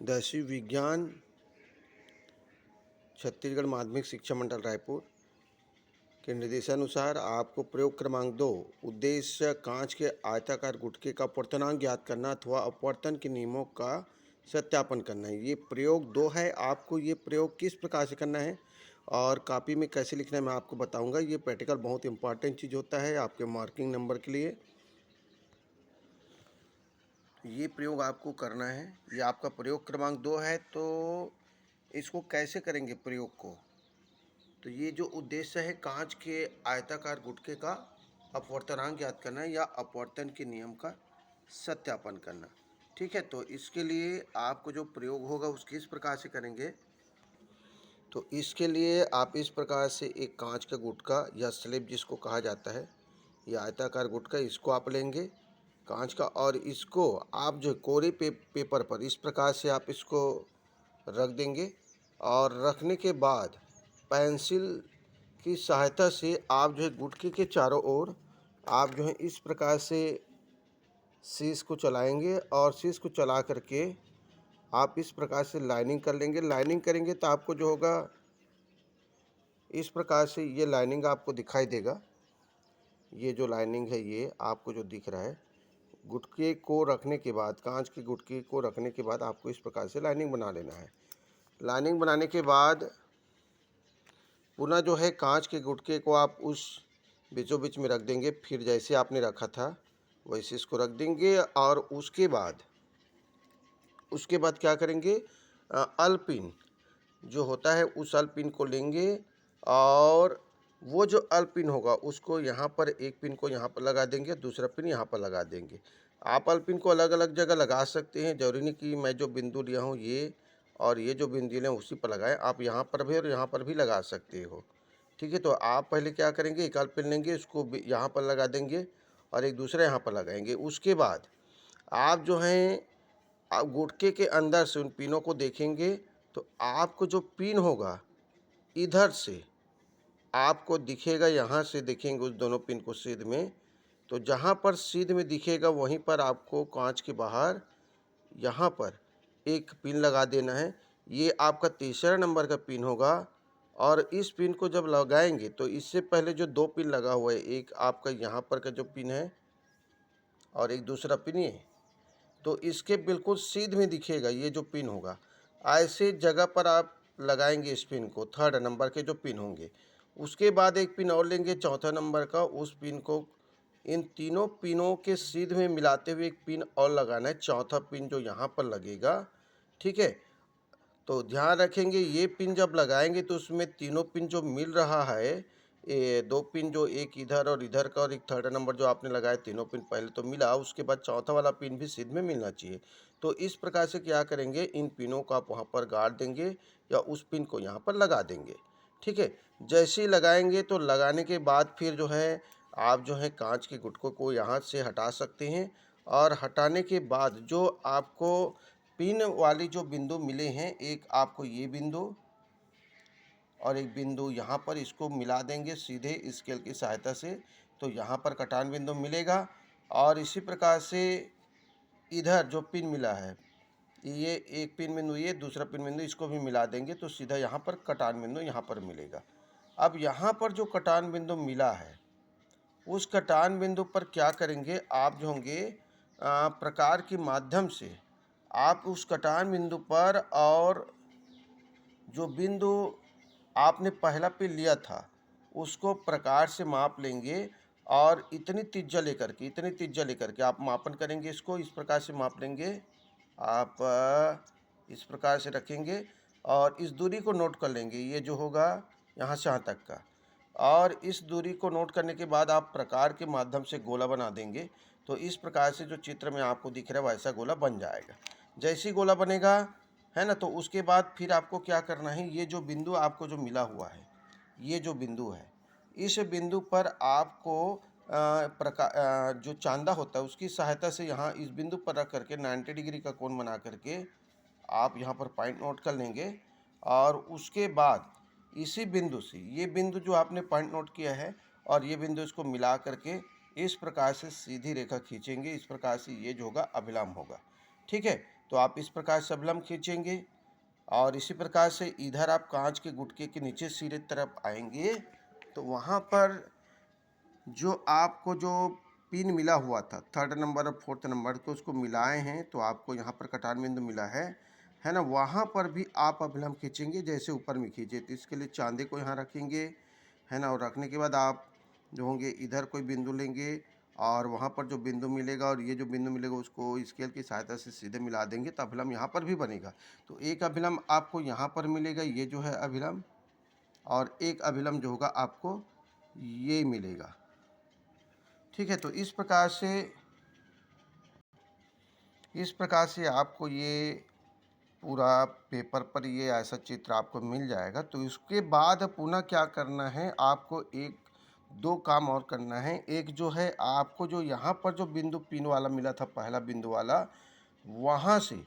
दसवीं विज्ञान छत्तीसगढ़ माध्यमिक शिक्षा मंडल रायपुर के निर्देशानुसार आपको प्रयोग क्रमांक 2 उद्देश्य कांच के आयताकार गुटके का अपवर्तनांक ज्ञात करना अथवा अपवर्तन के नियमों का सत्यापन करना है। ये प्रयोग 2 है। आपको ये प्रयोग किस प्रकार से करना है और कॉपी में कैसे लिखना है मैं आपको बताऊंगा। ये प्रैक्टिकल बहुत इंपॉर्टेंट चीज़ होता है आपके मार्किंग नंबर के लिए। ये प्रयोग आपको करना है। ये आपका प्रयोग क्रमांक 2 है। तो इसको कैसे करेंगे प्रयोग को? तो ये जो उद्देश्य है कांच के आयताकार गुटके का अपवर्तनांक ज्ञात करना है या अपवर्तन के नियम का सत्यापन करना। ठीक है, तो इसके लिए आपको जो प्रयोग होगा उसके इस प्रकार से करेंगे। तो इसके लिए आप इस प्रकार से एक कांच का गुटका या स्लेब जिसको कहा जाता है, ये आयताकार गुटका, इसको आप लेंगे कांच का, और इसको आप जो कोरे पेपर पर इस प्रकार से आप इसको रख देंगे। और रखने के बाद पेंसिल की सहायता से आप जो है गुटके के चारों ओर आप जो है इस प्रकार से शीश को चलाएंगे और शीश को चला करके आप इस प्रकार से लाइनिंग कर लेंगे। लाइनिंग करेंगे तो आपको जो होगा इस प्रकार से ये लाइनिंग आपको दिखाई देगा। ये जो लाइनिंग है ये आपको जो दिख रहा है, गुटके को रखने के बाद, कांच के गुटके को रखने के बाद आपको इस प्रकार से लाइनिंग बना लेना है। लाइनिंग बनाने के बाद पुनः जो है कांच के गुटके को आप उस बीचों बीच में रख देंगे। फिर जैसे आपने रखा था वैसे इसको रख देंगे। और उसके बाद क्या करेंगे, अल्पिन जो होता है उस अल्पिन को लेंगे और वो जो अल्पिन होगा उसको यहाँ पर एक पिन को यहाँ पर लगा देंगे, दूसरा पिन यहाँ पर लगा देंगे। आप अल्पिन को अलग अलग जगह लगा सकते हैं, जरूरी नहीं कि मैं जो बिंदु लिया हूँ ये और ये जो बिंदु लिया उसी पर लगाएं। आप यहाँ पर भी और यहाँ पर भी लगा सकते हो। ठीक है, तो आप पहले क्या करेंगे, एक अल्पिन लेंगे, उसको यहाँ पर लगा देंगे और एक दूसरा यहाँ पर लगाएंगे। उसके बाद आप जो हैं आप गुटके के अंदर से उन पिनों को देखेंगे तो आपको जो पिन होगा इधर से आपको दिखेगा, यहाँ से देखेंगे उस दोनों पिन को सीध में। तो जहाँ पर सीध में दिखेगा वहीं पर आपको कांच के बाहर यहाँ पर एक पिन लगा देना है। ये आपका तीसरा नंबर का पिन होगा। और इस पिन को जब लगाएंगे तो इससे पहले जो 2 पिन लगा हुआ है, एक आपका यहाँ पर का जो पिन है और एक दूसरा पिन ये, तो इसके बिल्कुल सीध में दिखेगा ये जो पिन होगा। ऐसे जगह पर आप लगाएंगे इस पिन को, थर्ड नंबर के जो पिन होंगे। उसके बाद एक पिन और लेंगे चौथा नंबर का, उस पिन को इन तीनों पिनों के सीध में मिलाते हुए एक पिन और लगाना है, चौथा पिन जो यहाँ पर लगेगा। ठीक है, तो ध्यान रखेंगे ये पिन जब लगाएंगे तो उसमें तीनों पिन जो मिल रहा है, ये 2 पिन जो एक इधर और इधर का और एक थर्ड नंबर जो आपने लगाया, तीनों पिन पहले तो मिला, उसके बाद चौथा वाला पिन भी सीध में मिलना चाहिए। तो इस प्रकार से क्या करेंगे, इन पिनों को आप वहाँ पर गाड़ देंगे या उस पिन को यहाँ पर लगा देंगे। ठीक है, जैसे ही लगाएंगे तो लगाने के बाद फिर जो है आप जो है कांच के गुटकों को यहाँ से हटा सकते हैं। और हटाने के बाद जो आपको पिन वाली जो बिंदु मिले हैं, एक आपको ये बिंदु और एक बिंदु यहाँ पर, इसको मिला देंगे सीधे स्केल की सहायता से। तो यहाँ पर कटान बिंदु मिलेगा। और इसी प्रकार से इधर जो पिन मिला है, ये एक पिन बिंदु, ये दूसरा पिन बिंदु, इसको भी मिला देंगे तो सीधा यहाँ पर कटान बिंदु यहाँ पर मिलेगा। अब यहाँ पर जो कटान बिंदु मिला है उस कटान बिंदु पर क्या करेंगे, आप जो होंगे प्रकार के माध्यम से आप उस कटान बिंदु पर और जो बिंदु आपने पहला पिन लिया था उसको प्रकार से माप लेंगे। और इतनी त्रिज्या लेकर के आप मापन करेंगे। इसको इस प्रकार से माप लेंगे आप, इस प्रकार से रखेंगे और इस दूरी को नोट कर लेंगे, ये जो होगा यहाँ से यहाँ तक का। और इस दूरी को नोट करने के बाद आप प्रकार के माध्यम से गोला बना देंगे। तो इस प्रकार से जो चित्र में आपको दिख रहा है वैसा गोला बन जाएगा। जैसे ही गोला बनेगा, है ना, तो उसके बाद फिर आपको क्या करना है, ये जो बिंदु आपको जो मिला हुआ है, ये जो बिंदु है, इस बिंदु पर आपको जो चांदा होता है उसकी सहायता से यहाँ इस बिंदु पर रख करके 90 डिग्री का कोण बना करके आप यहाँ पर पॉइंट नोट कर लेंगे। और उसके बाद इसी बिंदु से, ये बिंदु जो आपने पॉइंट नोट किया है और ये बिंदु, इसको मिला करके इस प्रकार से सीधी रेखा खींचेंगे। इस प्रकार से ये जो होगा अभिलंब होगा। ठीक है, तो आप इस प्रकार से अभिलंब खींचेंगे और इसी प्रकार से इधर आप कांच के गुटके के नीचे सिरे तरफ आएंगे तो वहाँ पर जो आपको जो पिन मिला हुआ था 3rd नंबर और 4th नंबर को उसको मिलाए हैं तो आपको यहाँ पर कटान बिंदु मिला है ना। वहाँ पर भी आप अभिलंब खींचेंगे जैसे ऊपर में खींचे। तो इसके लिए चांदे को यहाँ रखेंगे, है ना, और रखने के बाद आप जो होंगे इधर कोई बिंदु लेंगे और वहाँ पर जो बिंदु मिलेगा और ये जो बिंदु मिलेगा उसको स्केल की सहायता से सीधे मिला देंगे तो अभिलंब यहाँ पर भी बनेगा। तो एक अभिलंब आपको यहाँ पर मिलेगा, ये जो है अभिलंब, और एक अभिलंब जो होगा आपको ये मिलेगा। ठीक है, तो इस प्रकार से आपको ये पूरा पेपर पर ये ऐसा चित्र आपको मिल जाएगा। तो इसके बाद पुनः क्या करना है, आपको एक दो काम और करना है। एक जो है आपको जो यहाँ पर जो बिंदु पिन वाला मिला था, पहला बिंदु वाला, वहाँ से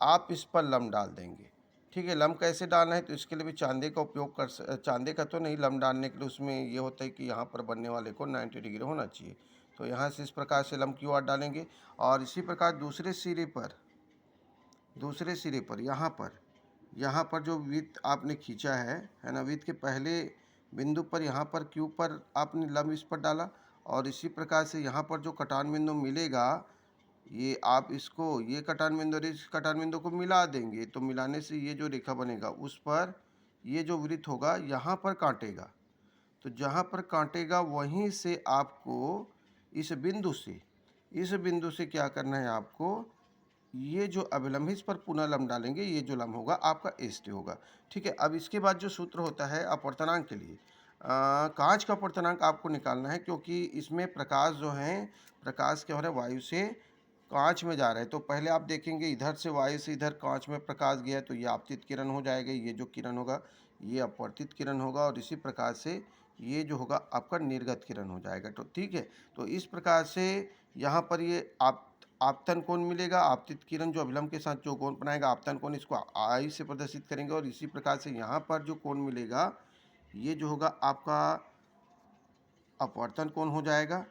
आप इस पर लम्ब डाल देंगे। ठीक है, लम्ब कैसे डालना है तो इसके लिए भी चांदे का उपयोग चांदे का तो नहीं, लम्ब डालने के लिए उसमें ये होता है कि यहाँ पर बनने वाले को 90 डिग्री होना चाहिए। तो यहाँ से इस प्रकार से लम्ब क्यू आर डालेंगे और इसी प्रकार दूसरे सिरे पर यहाँ पर जो वृत्त आपने खींचा है ना, वृत्त के पहले बिंदु पर यहाँ पर क्यू पर आपने लम्ब इस पर डाला और इसी प्रकार से यहाँ पर जो कटान बिंदु मिलेगा ये आप इसको, ये कटान बिंदु और इस कटान बिंदु को मिला देंगे। तो मिलाने से ये जो रेखा बनेगा उस पर ये जो वृत्त होगा यहाँ पर काटेगा। तो जहाँ पर काटेगा वहीं से आपको इस बिंदु से क्या करना है, आपको ये जो अभिलंब है इस पर पुनः लम्ब डालेंगे। ये जो लम्ब होगा आपका एस्ट होगा। ठीक है, अब इसके बाद जो सूत्र होता है अपवर्तनांक के लिए, कांच का अपवर्तनांक आपको निकालना है क्योंकि इसमें प्रकाश जो है, प्रकाश क्या हो रहा है, वायु से कांच में जा रहा है। तो पहले आप देखेंगे इधर से वायु से इधर कांच में प्रकाश गया तो ये आपतित किरण हो जाएगा, ये जो किरण होगा ये अपवर्तित किरण होगा और इसी प्रकार से ये जो होगा आपका निर्गत किरण हो जाएगा। तो ठीक है, तो इस प्रकार से यहाँ पर ये आपतन कोण मिलेगा। आपतित किरण जो अभिलंब के साथ जो कोण बनाएगा आपतन कोण, इसको आई से प्रदर्शित करेंगे और इसी प्रकार से यहाँ पर जो कोण मिलेगा ये जो होगा आपका अपवर्तन कोण हो जाएगा।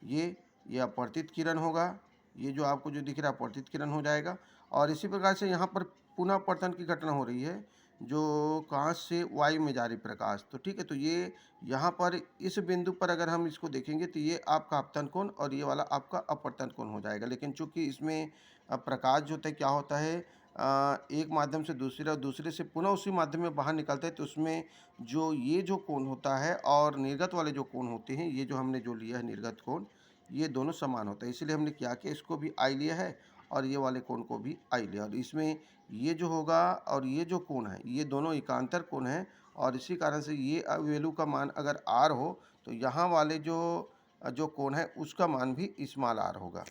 ये अपवर्तित किरण होगा, ये जो आपको जो दिख रहा है अपवर्तित किरण हो जाएगा। और इसी प्रकार से यहाँ पर पुनः अपवर्तन की घटना हो रही है जो कांच से वायु में जा रही प्रकाश। तो ठीक है, तो ये यहाँ पर इस बिंदु पर अगर हम इसको देखेंगे तो ये आपका आपतन कोण और ये वाला आपका अपवर्तन कोण हो जाएगा। लेकिन चूंकि इसमें प्रकाश जो होता है क्या होता है, एक माध्यम से दूसरे और दूसरे से पुनः उसी माध्यम में बाहर निकलता है तो उसमें जो ये जो कोण होता है और निर्गत वाले जो कोण होते हैं, ये जो हमने जो लिया है निर्गत कोण, ये दोनों समान होता है। इसलिए हमने क्या किया, इसको भी आई लिया है और ये वाले कोण को भी आई लिया। और इसमें ये जो होगा और ये जो कोण है ये दोनों एकांतर कोण है और इसी कारण से ये वैल्यू का मान अगर आर हो तो यहाँ वाले जो कोण है उसका मान भी स्मॉल आर होगा।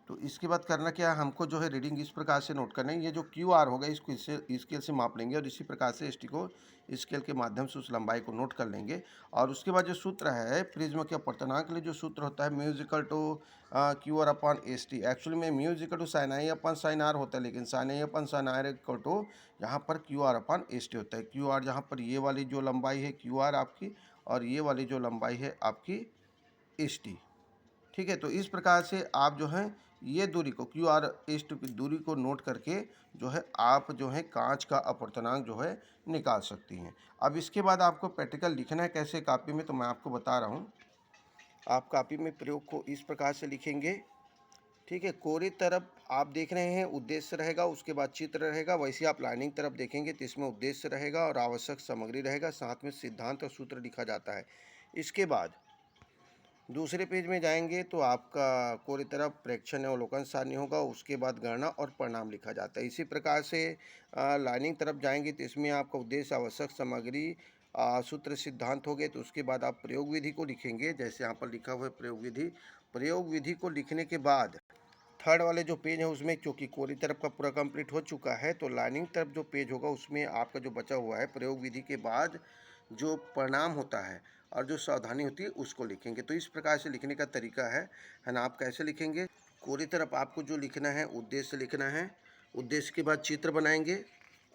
तो इसके बाद करना क्या है, हमको जो है रीडिंग इस प्रकार से नोट करना है। ये जो क्यू आर होगा इसको स्केल से माप लेंगे और इसी प्रकार से एस टी को स्केल के माध्यम से उस लंबाई को नोट कर लेंगे। और उसके बाद जो सूत्र है प्रिज्म के अपवर्तनांक के लिए जो सूत्र होता है mu s equal to q r upon s t, actually में mu s equal to sin i upon sin r होता है लेकिन sin i upon sin r equal to यहाँ पर q r upon s t होता है। क्यू आर जहाँ पर ये वाली जो लंबाई है क्यू आर आपकी और ये वाली जो लंबाई है आपकी एस टी। ठीक है, तो इस प्रकार से आप जो है ये दूरी को क्यू आर एस टू की दूरी को नोट करके जो है आप जो है कांच का अपवर्तनांक जो है निकाल सकती हैं। अब इसके बाद आपको प्रैक्टिकल लिखना है कैसे कॉपी में, तो मैं आपको बता रहा हूँ। आप कॉपी में प्रयोग को इस प्रकार से लिखेंगे। ठीक है, कोरी तरफ आप देख रहे हैं उद्देश्य रहेगा, उसके बाद चित्र रहेगा। वैसे आप लाइनिंग तरफ देखेंगे तो इसमें उद्देश्य रहेगा और आवश्यक सामग्री रहेगा, साथ में सिद्धांत और सूत्र लिखा जाता है। इसके बाद दूसरे पेज में जाएंगे तो आपका कोरी तरफ प्रेक्षण अवलोकन सारणी होगा, उसके बाद गणना और परिणाम लिखा जाता है। इसी प्रकार से लाइनिंग तरफ जाएंगे तो इसमें आपका उद्देश्य आवश्यक सामग्री सूत्र सिद्धांत हो गए। तो उसके बाद आप प्रयोग विधि को लिखेंगे, जैसे यहाँ पर लिखा हुआ है प्रयोग विधि को लिखने के बाद थर्ड वाले जो पेज है उसमें क्योंकि कोरी तरफ का पूरा कंप्लीट हो चुका है तो लाइनिंग तरफ जो पेज होगा उसमें आपका जो बचा हुआ है प्रयोग विधि के बाद जो परिणाम होता है और जो सावधानी होती है उसको लिखेंगे। तो इस प्रकार से लिखने का तरीका है ना। आप कैसे लिखेंगे, कोरी तरफ आपको जो लिखना है उद्देश्य लिखना है, उद्देश्य के बाद चित्र बनाएंगे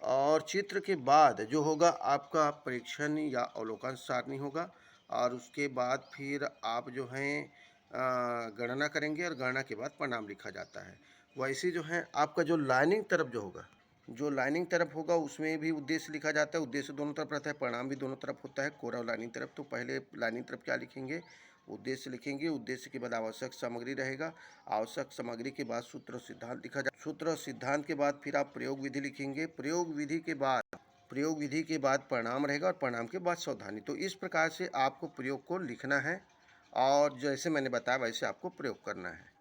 और चित्र के बाद जो होगा आपका परीक्षण या अवलोकन सारणी होगा और उसके बाद फिर आप जो हैं गणना करेंगे और गणना के बाद परिणाम लिखा जाता है। वैसे जो है आपका जो लाइनिंग तरफ होगा उसमें भी उद्देश्य लिखा जाता है। उद्देश्य दोनों तरफ रहता है, परिणाम भी दोनों तरफ होता है, कोरा और लाइनिंग तरफ। तो पहले लाइनिंग तरफ क्या लिखेंगे? उद्देश्य लिखेंगे। उद्देश्य के बाद आवश्यक सामग्री रहेगा। आवश्यक सामग्री के बाद सूत्र और सिद्धांत लिखा जाए। सूत्र और सिद्धांत के बाद फिर आप प्रयोग विधि लिखेंगे। प्रयोग विधि के बाद परिणाम रहेगा और परिणाम के बाद सावधानी। तो इस प्रकार से आपको प्रयोग को लिखना है और जैसे मैंने बताया वैसे आपको प्रयोग करना है।